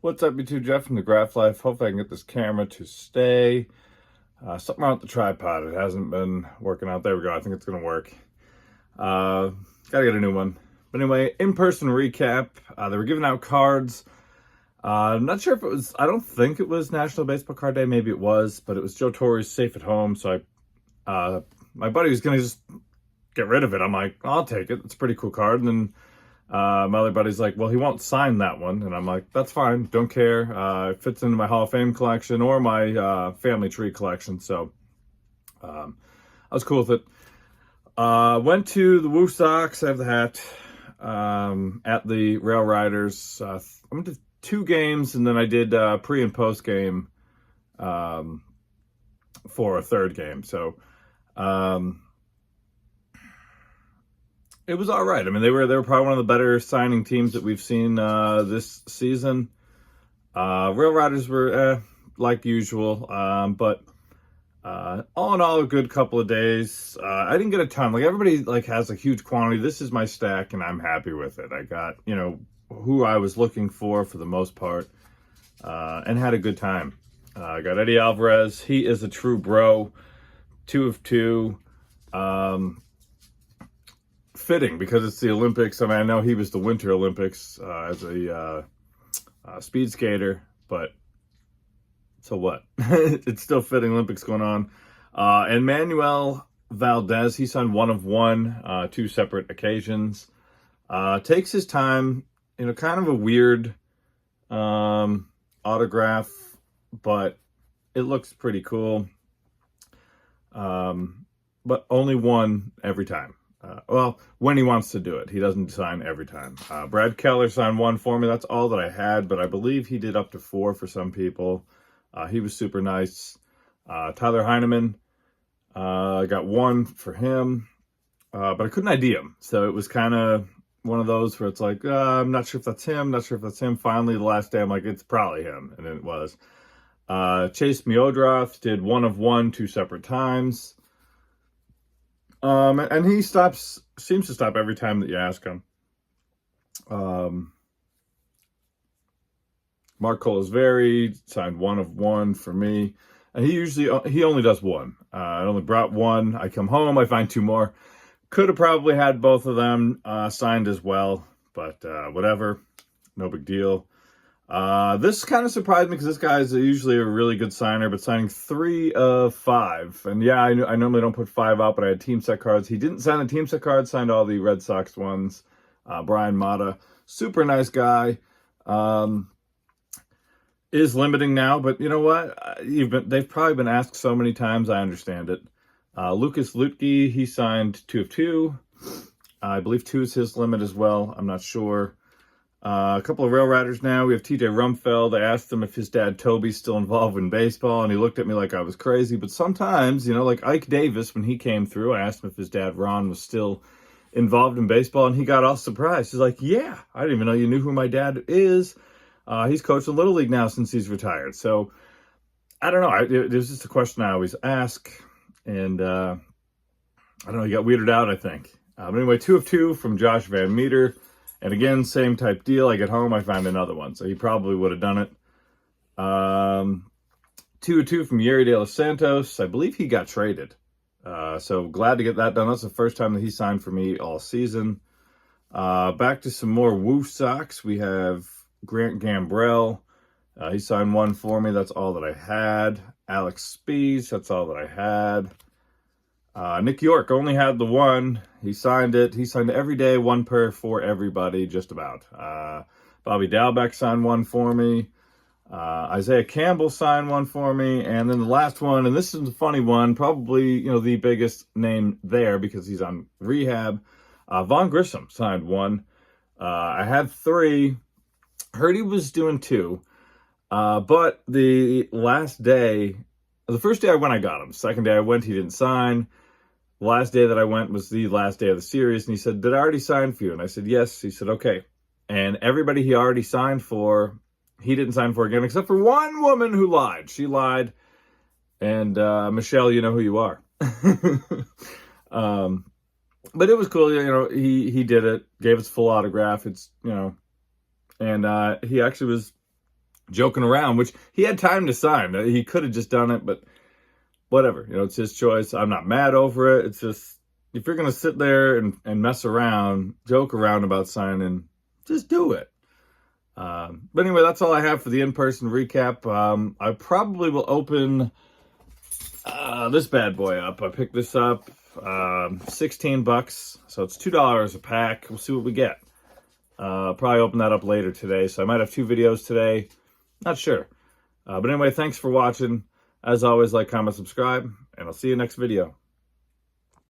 What's up, you two? Jeff from the Graph Life. Hopefully I can get this camera to stay. Something wrong with the tripod. It hasn't been working out. There we go. I think it's going to work. Gotta get a new one. But anyway, in-person recap. They were giving out cards. I'm not sure if it was, I don't think it was National Baseball Card Day. Maybe it was, but it was Joe Torre's Safe at Home. So my buddy was going to just get rid of it. I'm like, I'll take it. It's a pretty cool card. And then my other buddy's like, well, he won't sign that one. And I'm like, that's fine. Don't care. It fits into my Hall of Fame collection or my family tree collection. So I was cool with it. Went to the Woo Sox. I have the hat at the Railriders. I went to 2 games, and then I did pre and post game for a 3rd game. So it was all right. I mean, they were probably one of the better signing teams that we've seen this season. Railriders were like usual, but all in all, a good couple of days. I didn't get a ton. Like, everybody has a huge quantity. This is my stack, and I'm happy with it. I got, who I was looking for the most part, and had a good time. I got Eddie Alvarez. He is a true bro. 2 of 2. Fitting because it's the Olympics. I mean, I know he was the Winter Olympics as a speed skater, but so what? It's still fitting. Olympics going on. And Manuel Valdez, he signed 1 of 1, 2 separate occasions. Takes his time. Kind of a weird autograph, but it looks pretty cool. But only 1 every time. Well, when he wants to do it. He doesn't sign every time. Brad Keller signed 1 for me. That's all that I had, but I believe he did up to 4 for some people. He was super nice. Tyler Heineman, I got 1 for him, but I couldn't ID him. So it was kind of one of those where it's like, I'm not sure if that's him, not sure if that's him. Finally, the last day, I'm like, it's probably him, and it was. Chase Miodroff did 1 of 1, 2 separate times. And he seems to stop every time that you ask him. Mark Colasveri signed 1 of 1 for me. And he only does 1. I only brought 1. I come home, I find 2 more. Could have probably had both of them signed as well, but whatever, no big deal. This kind of surprised me because this guy is usually a really good signer, but signing 3 of 5. And yeah, I normally don't put 5 out, but I had team set cards. He didn't sign the team set cards, signed all the Red Sox ones. Brian Mata, super nice guy. Is limiting now, but you know what? They've probably been asked so many times, I understand it. Lucas Lutke, he signed 2 of 2. I believe 2 is his limit as well. I'm not sure. A couple of Railriders now. We have TJ Rumfeld. I asked him if his dad Toby's still involved in baseball, and he looked at me like I was crazy. But sometimes, like Ike Davis, when he came through, I asked him if his dad Ron was still involved in baseball, and he got all surprised. He's like, yeah, I didn't even know you knew who my dad is. He's coached the Little League now since he's retired. So, I don't know. There's just a question I always ask, and I don't know, he got weirded out, I think. But anyway, 2 of 2 from Josh Van Meter. And again, same type deal. I get home, I find another one. So he probably would have done it. 2 of 2 from Yeri De Los Santos. I believe he got traded. So glad to get that done. That's the first time that he signed for me all season. Back to some more Woo Sox. We have Grant Gambrell. He signed 1 for me. That's all that I had. Alex Spees. That's all that I had. Nick York only had the 1. He signed it. He signed every day, 1 per for everybody, just about. Bobby Dalbeck signed 1 for me. Isaiah Campbell signed 1 for me. And then the last one, and this is a funny one, probably, the biggest name there because he's on rehab. Vaughn Grissom signed 1. I had 3. Heard he was doing 2. But the last day, the first day I went, I got him. Second day I went, he didn't sign. The last day that I went was the last day of the series, and he said, did I already sign for you? And I said, yes. He said, okay. And everybody he already signed for, he didn't sign for again, except for one woman who lied. She lied. And Michelle, you know who you are. But it was cool. He did it, gave us full autograph. It's, And he actually was joking around, which he had time to sign. He could have just done it, but whatever. You know, it's his choice. I'm not mad over it. It's just, if you're going to sit there and mess around, joke around about signing, just do it. But anyway, that's all I have for the in-person recap. I probably will open this bad boy up. I picked this up, $16, so it's $2 a pack. We'll see what we get. I'll probably open that up later today, so I might have 2 videos today. Not sure. But anyway, thanks for watching. As always, like, comment, subscribe, and I'll see you next video.